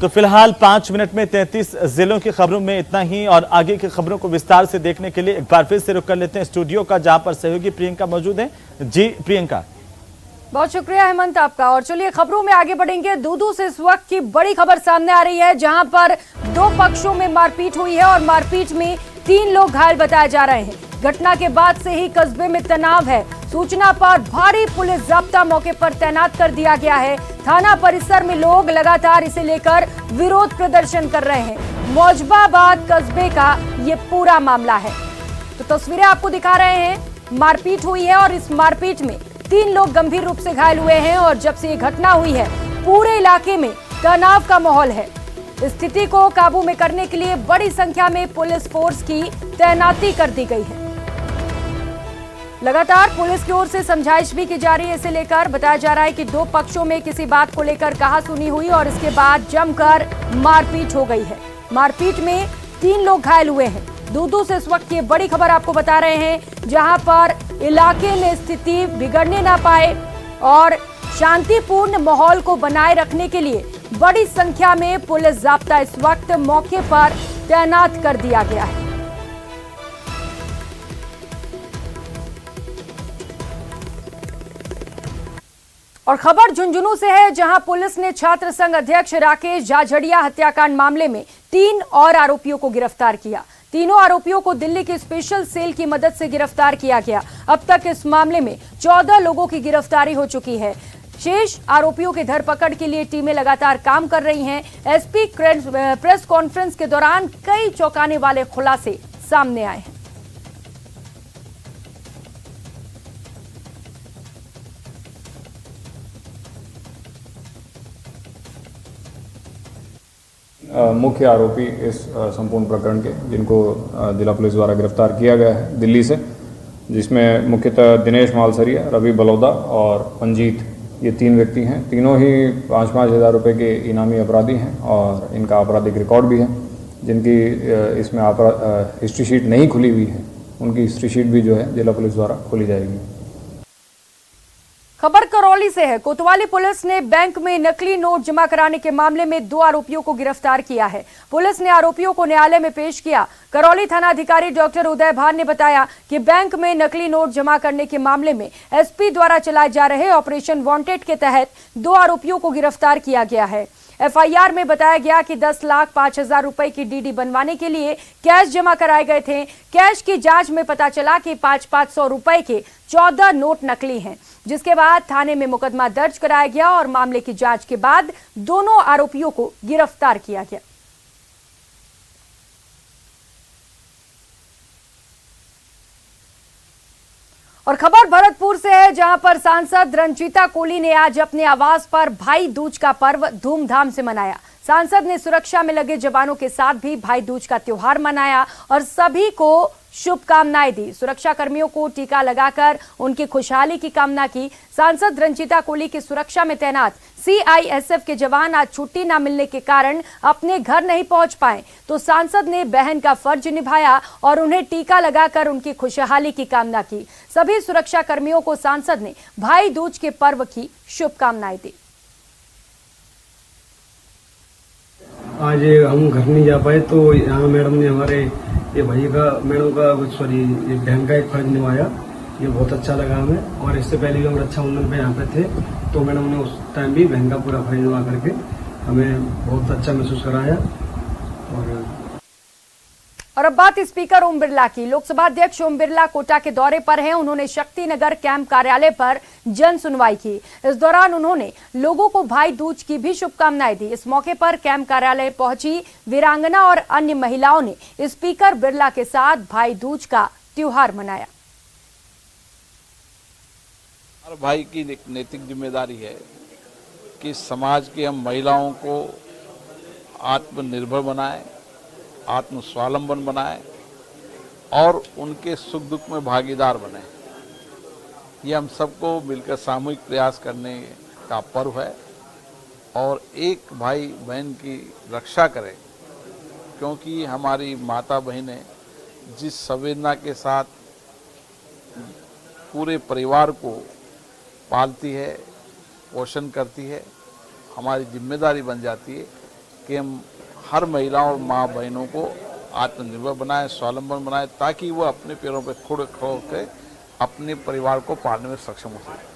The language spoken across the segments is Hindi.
तो फिलहाल 5 मिनट में 33 जिलों की खबरों में इतना ही, और आगे की खबरों को विस्तार से देखने के लिए एक बार फिर से रुक कर लेते हैं स्टूडियो का, जहां पर सहयोगी प्रियंका मौजूद है। जी प्रियंका। बहुत शुक्रिया हेमंत आपका। और चलिए खबरों में आगे बढ़ेंगे। दूदू से इस वक्त की बड़ी खबर सामने आ रही है, जहां पर 2 पक्षों में मारपीट हुई है और मारपीट में 3 लोग घायल बताए जा रहे हैं। घटना के बाद से ही कस्बे में तनाव है। सूचना पर भारी पुलिस जाब्ता मौके पर तैनात कर दिया गया है। थाना परिसर में लोग लगातार इसे लेकर विरोध प्रदर्शन कर रहे हैं। मौजबाबाद कस्बे का ये पूरा मामला है। तो तस्वीरें आपको दिखा रहे हैं। मारपीट हुई है और इस मारपीट में 3 लोग गंभीर रूप से घायल हुए हैं और जब से ये घटना हुई है पूरे इलाके में तनाव का माहौल है। स्थिति को काबू में करने के लिए बड़ी संख्या में पुलिस फोर्स की तैनाती कर दी गई है। लगातार पुलिस की ओर से समझाइश भी की जा रही है। इसे लेकर बताया जा रहा है कि 2 पक्षों में किसी बात को लेकर कहासुनी हुई और इसके बाद जमकर मारपीट हो गई है। मारपीट में 3 लोग घायल हुए हैं। दूदू से इस वक्त ये बड़ी खबर आपको बता रहे हैं, जहां पर इलाके में स्थिति बिगड़ने ना पाए और शांतिपूर्ण माहौल को बनाए रखने के लिए बड़ी संख्या में पुलिस जाब्ता इस वक्त मौके पर तैनात कर दिया गया है। और खबर झुंझुनू से है, जहां पुलिस ने छात्र संघ अध्यक्ष राकेश झाझड़िया हत्याकांड मामले में 3 और आरोपियों को गिरफ्तार किया। तीनों आरोपियों को दिल्ली की स्पेशल सेल की मदद से गिरफ्तार किया गया। अब तक इस मामले में 14 लोगों की गिरफ्तारी हो चुकी है। शेष आरोपियों की धरपकड़ के लिए टीमें लगातार काम कर रही हैं। एसपी प्रेस कॉन्फ्रेंस के दौरान कई चौंकाने वाले खुलासे सामने आए हैं। मुख्य आरोपी इस संपूर्ण प्रकरण के, जिनको जिला पुलिस द्वारा गिरफ्तार किया गया है दिल्ली से, जिसमें मुख्यतः दिनेश मालसरिया, रवि बलौदा और पंजीत, ये 3 व्यक्ति हैं। तीनों ही 5-5 हज़ार रुपये के इनामी अपराधी हैं और इनका आपराधिक रिकॉर्ड भी है। जिनकी इसमें हिस्ट्री शीट नहीं खुली हुई है, उनकी हिस्ट्री शीट भी जो है जिला पुलिस द्वारा खोली जाएगी। खबर करौली से है। कोतवाली पुलिस ने बैंक में नकली नोट जमा कराने के मामले में 2 आरोपियों को गिरफ्तार किया है। पुलिस ने आरोपियों को न्यायालय में पेश किया। करौली थाना अधिकारी डॉक्टर उदय भान ने बताया कि बैंक में नकली नोट जमा करने के मामले में एसपी द्वारा चलाए जा रहे ऑपरेशन वांटेड के तहत 2 आरोपियों को गिरफ्तार किया गया है। एफआईआर में बताया गया कि 10,05,000 रुपए की डीडी बनवाने के लिए कैश जमा कराए गए थे। कैश की जांच में पता चला कि 500 रुपए के 14 नोट नकली हैं, जिसके बाद थाने में मुकदमा दर्ज कराया गया और मामले की जांच के बाद दोनों आरोपियों को गिरफ्तार किया गया। और खबर भरतपुर से है, जहां पर सांसद रंजीता कोली ने आज अपने आवास पर भाई दूज का पर्व धूमधाम से मनाया। सांसद ने सुरक्षा में लगे जवानों के साथ भी भाई दूज का त्योहार मनाया और सभी को शुभकामनाएं दी। सुरक्षा कर्मियों को टीका लगाकर उनकी खुशहाली की कामना की। सांसद रंजीता कोली की सुरक्षा में तैनात सीआईएसएफ के जवान आज छुट्टी न मिलने के कारण अपने घर नहीं पहुंच पाए, तो सांसद ने बहन का फर्ज निभाया और उन्हें टीका लगाकर उनकी खुशहाली की कामना की। सभी सुरक्षा कर्मियों को सांसद ने भाई दूज के पर्व की शुभकामनाएं दी। आज हम घर नहीं जा पाए, तो यहाँ मैडम ने हमारे ये भाई का, मैडम का, सॉरी, ये बहन का एक फर्ज निभाया। ये बहुत अच्छा लगा हमें। और इससे पहले भी हम रक्षाबंधन पे यहाँ पे थे, तो मैडम ने उस टाइम भी बहन का पूरा फर्ज निभा करके हमें बहुत अच्छा महसूस कराया। और अब बात स्पीकर ओम बिरला की। लोकसभा अध्यक्ष ओम बिरला कोटा के दौरे पर हैं। उन्होंने शक्ति नगर कैंप कार्यालय पर जन सुनवाई की। इस दौरान उन्होंने लोगों को भाई दूज की भी शुभकामनाएं दी। इस मौके पर कैंप कार्यालय पहुंची वीरांगना और अन्य महिलाओं ने स्पीकर बिरला के साथ भाई दूज का त्योहार मनाया। हर भाई की नैतिक जिम्मेदारी है कि समाज की हम महिलाओं को आत्मनिर्भर बनाएं, आत्मस्वावलंबन बनाएं और उनके सुख दुख में भागीदार बने। ये हम सबको मिलकर सामूहिक प्रयास करने का पर्व है और एक भाई बहन की रक्षा करें, क्योंकि हमारी माता बहनें जिस संवेदना के साथ पूरे परिवार को पालती है, पोषण करती है, हमारी जिम्मेदारी बन जाती है कि हम हर महिलाओं और माँ बहनों को आत्मनिर्भर बनाए, स्वावलंबन बनाए, ताकि वो अपने पैरों पर खुद खड़े होकर अपने परिवार को पालने में सक्षम हो सके।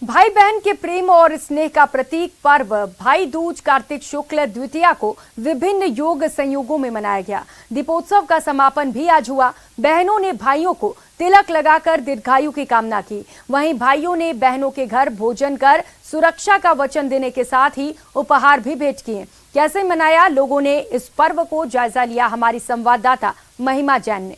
भाई बहन के प्रेम और स्नेह का प्रतीक पर्व भाई दूज कार्तिक शुक्ल द्वितीया को विभिन्न योग संयोगों में मनाया गया। दीपोत्सव का समापन भी आज हुआ। बहनों ने भाइयों को तिलक लगाकर दीर्घायु की कामना की। वहीं भाइयों ने बहनों के घर भोजन कर सुरक्षा का वचन देने के साथ ही उपहार भी भेंट किए। कैसे मनाया लोगों ने इस पर्व को, जायजा लिया हमारी संवाददाता महिमा जैन ने।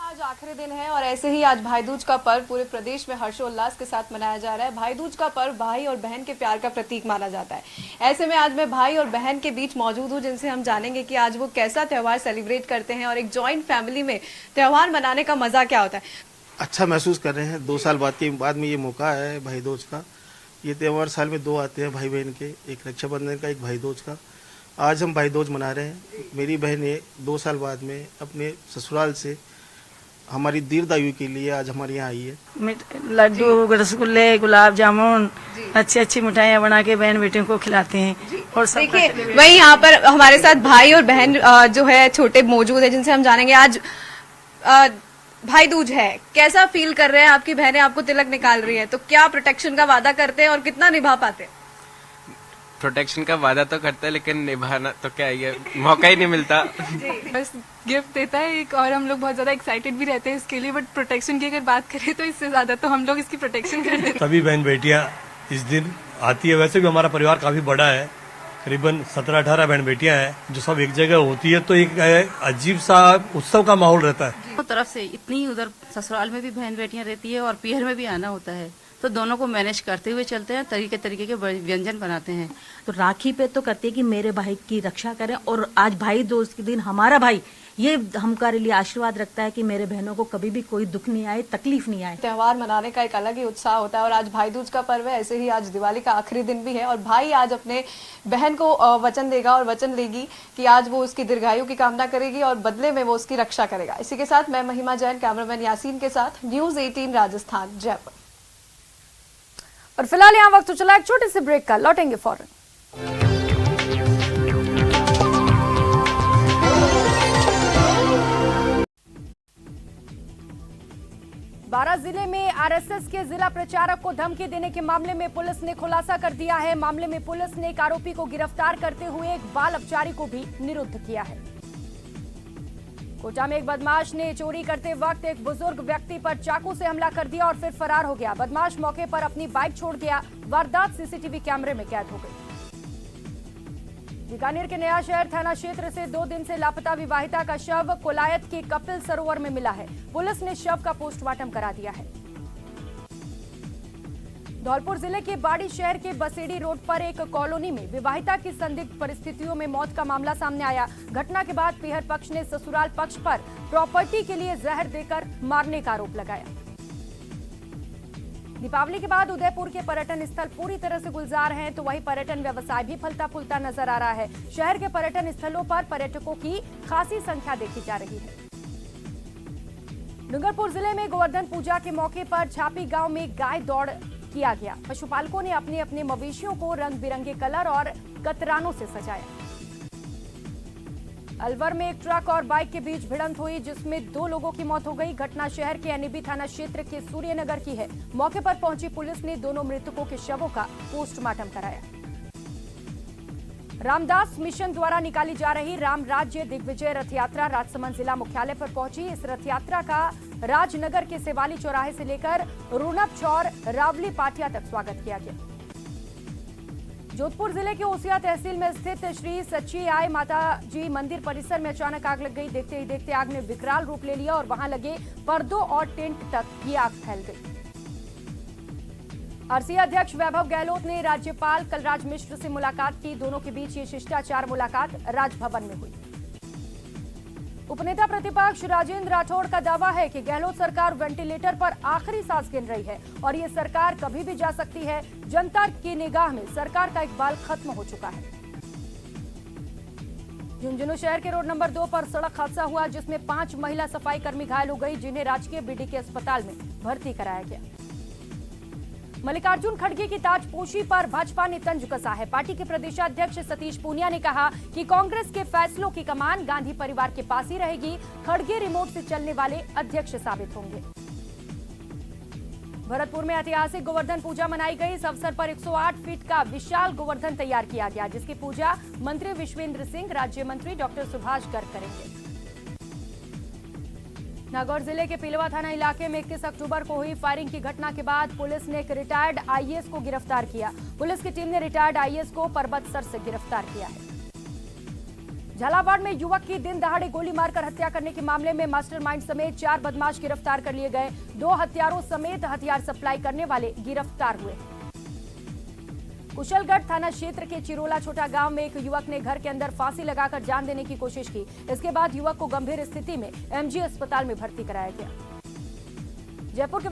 आज आखिरी दिन है और ऐसे ही आज भाई दूज का पर्व पूरे प्रदेश में हर्षोल्लास के साथ मनाया जा रहा है। भाई दूज का पर्व भाई और बहन के प्यार का प्रतीक माना जाता है। ऐसे में आज मैं भाई और बहन के बीच मौजूद हूँ, जिनसे हम जानेंगे कि आज वो कैसा त्योहार सेलिब्रेट करते हैं और एक जॉइंट फैमिली में त्योहार मनाने का मजा क्या होता है। अच्छा महसूस कर रहे हैं। 2 साल बाद में ये मौका है भाई दूज का। ये त्यौहार साल में 2 आते हैं भाई बहन के, एक रक्षाबंधन का, एक भाई दूज का। आज हम भाई दूज मना रहे हैं। मेरी बहन ने 2 साल बाद में अपने ससुराल से हमारी दीर्घायु के लिए आज हमारे यहाँ आई है। लड्डू, रसगुल्ले, गुलाब जामुन, अच्छी अच्छी मिठाइयाँ बना के बहन बेटियों को खिलाते हैं। और देखिए वहीं यहाँ पर हमारे साथ भाई और बहन जो है छोटे मौजूद है, जिनसे हम जानेंगे आज भाई दूज है, कैसा फील कर रहे हैं। आपकी बहनें आपको तिलक निकाल रही है, तो क्या प्रोटेक्शन का वादा करते हैं और कितना निभा पाते हैं। प्रोटेक्शन का वादा तो करता है, लेकिन निभाना तो क्या है, मौका ही नहीं मिलता। बस गिफ्ट देता है एक, और हम लोग बहुत ज्यादा एक्साइटेड भी रहते हैं इसके लिए। बट प्रोटेक्शन की अगर बात करें तो इससे ज्यादा तो हम लोग इसकी प्रोटेक्शन कर देते हैं। सभी बहन बेटियां इस दिन आती है। वैसे भी हमारा परिवार काफी बड़ा है, करीबन 17-18 बहन बेटियां हैं, जो सब एक जगह होती है तो एक अजीब सा उत्सव का माहौल रहता है। दोनों तरफ से इतनी, उधर ससुराल में भी बहन बेटियां रहती है और पीहर में भी आना होता है, तो दोनों को मैनेज करते हुए चलते हैं। तरीके के व्यंजन बनाते हैं। तो राखी पे तो करते हैं कि मेरे भाई की रक्षा करें, और आज भाई दूज के दिन हमारा भाई ये हमारे लिए आशीर्वाद रखता है कि मेरे बहनों को कभी भी कोई दुख नहीं आए, तकलीफ नहीं आए। त्योहार मनाने का एक अलग ही उत्साह होता है और आज भाई दूज का पर्व है। ऐसे ही आज दिवाली का आखिरी दिन भी है और भाई आज अपने बहन को वचन देगा और वचन लेगी कि आज वो उसकी दीर्घायु की कामना करेगी और बदले में वो उसकी रक्षा करेगा। इसी के साथ मैं महिमा जैन, कैमरामैन यासीन के साथ, न्यूज़ 18 राजस्थान, जयपुर। और फिलहाल यहाँ वक्त चला एक छोटे से ब्रेक का, लौटेंगे फौरन। बारां जिले में आरएसएस के जिला प्रचारक को धमकी देने के मामले में पुलिस ने खुलासा कर दिया है। मामले में पुलिस ने एक आरोपी को गिरफ्तार करते हुए एक बाल अपचारी को भी निरुद्ध किया है। कोटा में एक बदमाश ने चोरी करते वक्त एक बुजुर्ग व्यक्ति पर चाकू से हमला कर दिया और फिर फरार हो गया। बदमाश मौके पर अपनी बाइक छोड़ गया। वारदात सीसीटीवी कैमरे में कैद हो गई। बीकानेर के नया शहर थाना क्षेत्र से 2 दिन से लापता विवाहिता का शव कोलायत के कपिल सरोवर में मिला है। पुलिस ने शव का पोस्टमार्टम करा दिया है। धौलपुर जिले के बाड़ी शहर के बसेड़ी रोड पर एक कॉलोनी में विवाहिता की संदिग्ध परिस्थितियों में मौत का मामला सामने आया। घटना के बाद पीहर पक्ष ने ससुराल पक्ष पर प्रॉपर्टी के लिए जहर देकर मारने का आरोप लगाया। दीपावली के बाद उदयपुर के पर्यटन स्थल पूरी तरह से गुलजार हैं, तो वहीं पर्यटन व्यवसाय भी फलता फूलता नजर आ रहा है। शहर के पर्यटन स्थलों पर पर्यटकों की खासी संख्या देखी जा रही है। डूंगरपुर जिले में गोवर्धन पूजा के मौके पर छापी गांव में गाय दौड़ किया गया। पशुपालकों ने अपने अपने मवेशियों को रंग बिरंगे कलर और कतरानों से सजाया। अलवर में एक ट्रक और बाइक के बीच भिड़ंत हुई, जिसमें 2 लोगों की मौत हो गई। घटना शहर के एनएबी थाना क्षेत्र के सूर्यनगर की है। मौके पर पहुंची पुलिस ने दोनों मृतकों के शवों का पोस्टमार्टम कराया। रामदास मिशन द्वारा निकाली जा रही राम राज्य दिग्विजय रथ यात्रा राजसमंद जिला मुख्यालय पर पहुंची। इस रथ यात्रा का राजनगर के सेवाली चौराहे से लेकर रूनप चौर रावली पाटिया तक स्वागत किया गया। जोधपुर जिले के ओसिया तहसील में स्थित श्री सच्ची आई माता जी मंदिर परिसर में अचानक आग लग गई। देखते ही देखते आग ने विकराल रूप ले लिया और वहां लगे पर्दों और टेंट तक ये आग फैल गई। आरसीए अध्यक्ष वैभव गहलोत ने राज्यपाल कलराज मिश्र से मुलाकात की। दोनों के बीच ये शिष्टाचार मुलाकात राजभवन में हुई। उपनेता प्रतिपक्ष राजेंद्र राठौड़ का दावा है कि गहलोत सरकार वेंटिलेटर पर आखिरी सांस गिन रही है और ये सरकार कभी भी जा सकती है। जनता की निगाह में सरकार का इकबाल खत्म हो चुका है। झुंझुनू शहर के रोड नंबर 2 पर सड़क हादसा हुआ, जिसमें 5 महिला सफाई कर्मी घायल हो गई, जिन्हें राजकीय बीडीके अस्पताल में भर्ती कराया गया। मल्लिकार्जुन खड़गे की ताजपोशी पर भाजपा ने तंज कसा है। पार्टी के प्रदेशाध्यक्ष सतीश पूनिया ने कहा कि कांग्रेस के फैसलों की कमान गांधी परिवार के पास ही रहेगी। खड़गे रिमोट से चलने वाले अध्यक्ष साबित होंगे। भरतपुर में ऐतिहासिक गोवर्धन पूजा मनाई गई। इस अवसर पर 108 फीट का विशाल गोवर्धन तैयार किया गया, जिसकी पूजा मंत्री विश्वेंद्र सिंह, राज्य मंत्री डॉक्टर सुभाष गर्ग करेंगे। नागौर जिले के पिलवा थाना इलाके में 21 अक्टूबर को हुई फायरिंग की घटना के बाद पुलिस ने एक रिटायर्ड आईएएस को गिरफ्तार किया। पुलिस की टीम ने रिटायर्ड आईएएस को परबतसर से गिरफ्तार किया है। झालावाड़ में युवक की दिन दहाड़े गोली मारकर हत्या करने के मामले में मास्टरमाइंड समेत 4 बदमाश गिरफ्तार कर लिए गए। 2 हथियारों समेत हथियार सप्लाई करने वाले गिरफ्तार हुए। कुशलगढ़ थाना क्षेत्र के चिरोला छोटा गांव में एक युवक ने घर के अंदर फांसी लगाकर जान देने की कोशिश की। इसके बाद युवक को गंभीर स्थिति में एमजी अस्पताल में भर्ती कराया गया। जयपुर के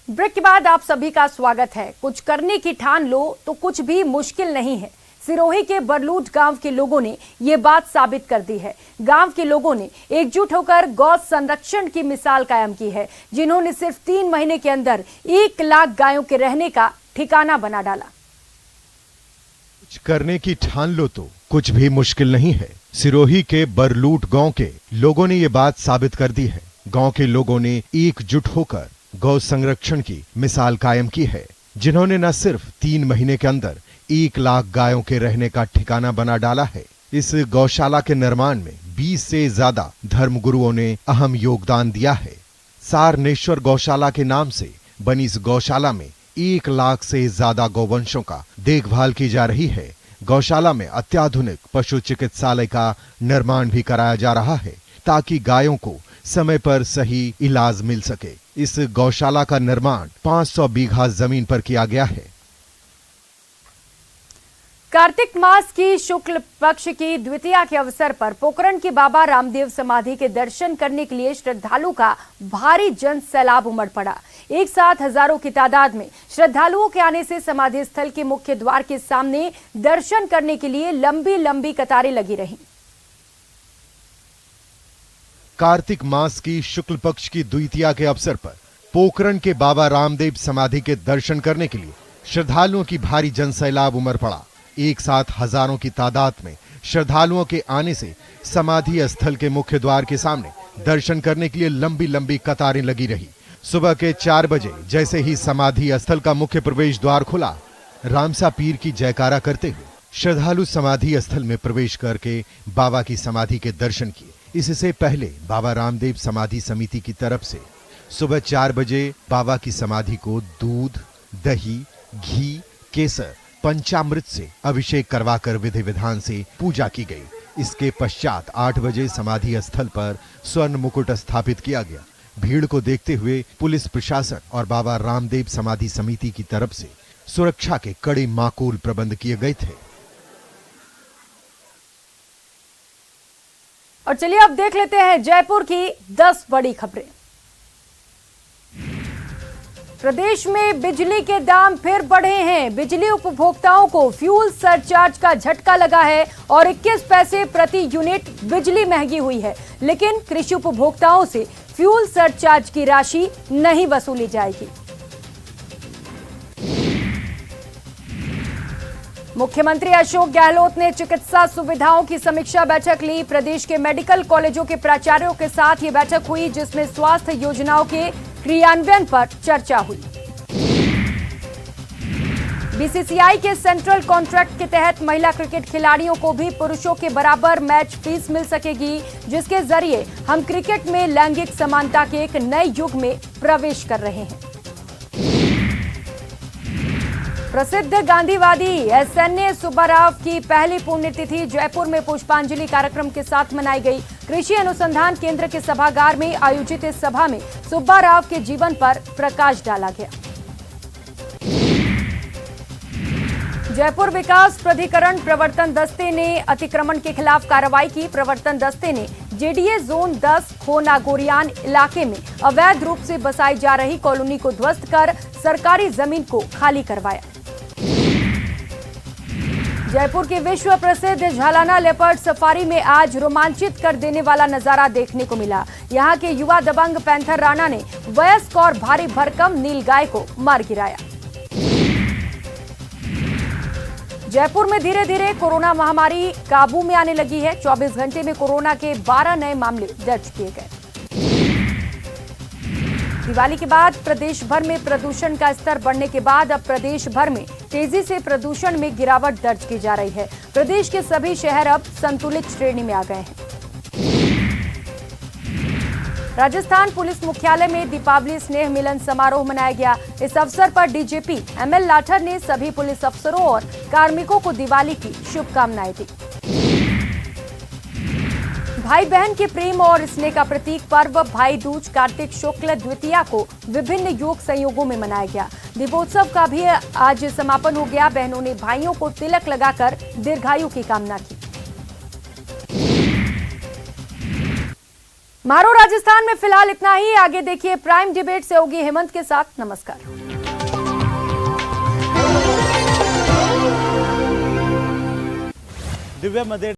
ब्रेक के बाद आप सभी का स्वागत है। कुछ करने की ठान लो तो कुछ भी मुश्किल नहीं है। सिरोही के बरलूट गांव के लोगों ने ये बात साबित कर दी है। गांव के लोगों ने एकजुट होकर गौ संरक्षण की मिसाल कायम की है, जिन्होंने सिर्फ 3 महीने के अंदर 1 लाख गायों के रहने का ठिकाना बना डाला। कुछ करने की ठान लो तो कुछ भी मुश्किल नहीं है। सिरोही के बरलूट गांव के लोगों ने ये बात साबित कर दी है। गांव के लोगों ने एकजुट होकर गौ संरक्षण की मिसाल कायम की है, जिन्होंने न सिर्फ 3 महीने के अंदर 1 लाख गायों के रहने का ठिकाना बना डाला है। इस गौशाला के निर्माण में 20 से ज्यादा धर्मगुरुओं ने अहम योगदान दिया है। सारनेश्वर गौशाला के नाम से बनी इस गौशाला में 1 लाख से ज्यादा गौवंशों का देखभाल की जा रही है। गौशाला में अत्याधुनिक पशु चिकित्सालय का निर्माण भी कराया जा रहा है, ताकि गायों को समय पर सही इलाज मिल सके। इस गौशाला का निर्माण 500 बीघा जमीन पर किया गया है। कार्तिक मास की शुक्ल पक्ष की द्वितीया के अवसर पर पोखरण की बाबा रामदेव समाधि के दर्शन करने के लिए श्रद्धालुओं का भारी जन सैलाब उमड़ पड़ा। एक साथ हजारों की तादाद में श्रद्धालुओं के आने से समाधि स्थल के मुख्य द्वार के सामने दर्शन करने के लिए लंबी लंबी कतारें लगी रहीं। कार्तिक मास की शुक्ल पक्ष की द्वितीया के अवसर पर पोखरण के बाबा रामदेव समाधि के दर्शन करने के लिए श्रद्धालुओं की भारी जनसैलाब उमड़ पड़ा। एक साथ हजारों की तादाद में श्रद्धालुओं के आने से समाधि स्थल के मुख्य द्वार के सामने दर्शन करने के लिए लंबी लंबी कतारें लगी रही। सुबह के 4 बजे जैसे ही समाधि स्थल का मुख्य प्रवेश द्वार खुला, रामसा पीर की जयकारा करते हुए श्रद्धालु समाधि स्थल में प्रवेश करके बाबा की समाधि के दर्शन किए। इससे पहले बाबा रामदेव समाधि समिति की तरफ से सुबह 4 बजे बाबा की समाधि को दूध, दही, घी, केसर, पंचामृत से अभिषेक करवाकर विधि विधान से पूजा की गई। इसके पश्चात 8 बजे समाधि स्थल पर स्वर्ण मुकुट स्थापित किया गया। भीड़ को देखते हुए पुलिस प्रशासन और बाबा रामदेव समाधि समिति की तरफ से सुरक्षा के कड़े माकूल प्रबंध किए गए थे। और चलिए अब देख लेते हैं जयपुर की 10 बड़ी खबरें। प्रदेश में बिजली के दाम फिर बढ़े हैं। बिजली उपभोक्ताओं को फ्यूल सरचार्ज का झटका लगा है और 21 पैसे प्रति यूनिट बिजली महंगी हुई है। लेकिन कृषि उपभोक्ताओं से फ्यूल सरचार्ज की राशि नहीं वसूली जाएगी। मुख्यमंत्री अशोक गहलोत ने चिकित्सा सुविधाओं की समीक्षा बैठक ली। प्रदेश के मेडिकल कॉलेजों के प्राचार्यों के साथ ये बैठक हुई, जिसमें स्वास्थ्य योजनाओं के क्रियान्वयन पर चर्चा हुई। बीसीसीआई के सेंट्रल कॉन्ट्रैक्ट के तहत महिला क्रिकेट खिलाड़ियों को भी पुरुषों के बराबर मैच फीस मिल सकेगी, जिसके जरिए हम क्रिकेट में लैंगिक समानता के एक नए युग में प्रवेश कर रहे हैं। प्रसिद्ध गांधीवादी एसएन सुब्बाराव की पहली पुण्यतिथि जयपुर में पुष्पांजलि कार्यक्रम के साथ मनाई गई। कृषि अनुसंधान केंद्र के सभागार में आयोजित इस सभा में सुब्बाराव के जीवन पर प्रकाश डाला गया। जयपुर विकास प्राधिकरण प्रवर्तन दस्ते ने अतिक्रमण के खिलाफ कार्रवाई की। प्रवर्तन दस्ते ने जेडीए जोन 10 खोना गोरियान इलाके में अवैध रूप से बसाई जा रही कॉलोनी को ध्वस्त कर सरकारी जमीन को खाली करवाया। जयपुर की विश्व प्रसिद्ध झालाना लेपर्ड सफारी में आज रोमांचित कर देने वाला नजारा देखने को मिला। यहां के युवा दबंग पैंथर राणा ने वयस्क और भारी भरकम नीलगाय को मार गिराया। जयपुर में धीरे धीरे कोरोना महामारी काबू में आने लगी है। 24 घंटे में कोरोना के 12 नए मामले दर्ज किए गए। दिवाली के बाद प्रदेश भर में प्रदूषण का स्तर बढ़ने के बाद अब प्रदेश भर में तेजी से प्रदूषण में गिरावट दर्ज की जा रही है। प्रदेश के सभी शहर अब संतुलित श्रेणी में आ गए हैं। राजस्थान पुलिस मुख्यालय में दीपावली स्नेह मिलन समारोह मनाया गया। इस अवसर पर डीजीपी एमएल लाठर ने सभी पुलिस अफसरों और कार्मिकों को दिवाली की शुभकामनाएं दी। भाई बहन के प्रेम और स्नेह का प्रतीक पर्व भाई दूज कार्तिक शुक्ल द्वितीया को विभिन्न योग संयोगों में मनाया गया। दीपोत्सव का भी आज समापन हो गया। बहनों ने भाइयों को तिलक लगाकर दीर्घायु की कामना की। मारो राजस्थान में फिलहाल इतना ही। आगे देखिए प्राइम डिबेट से होगी हेमंत के साथ। नमस्कार। दिव्या मध्ये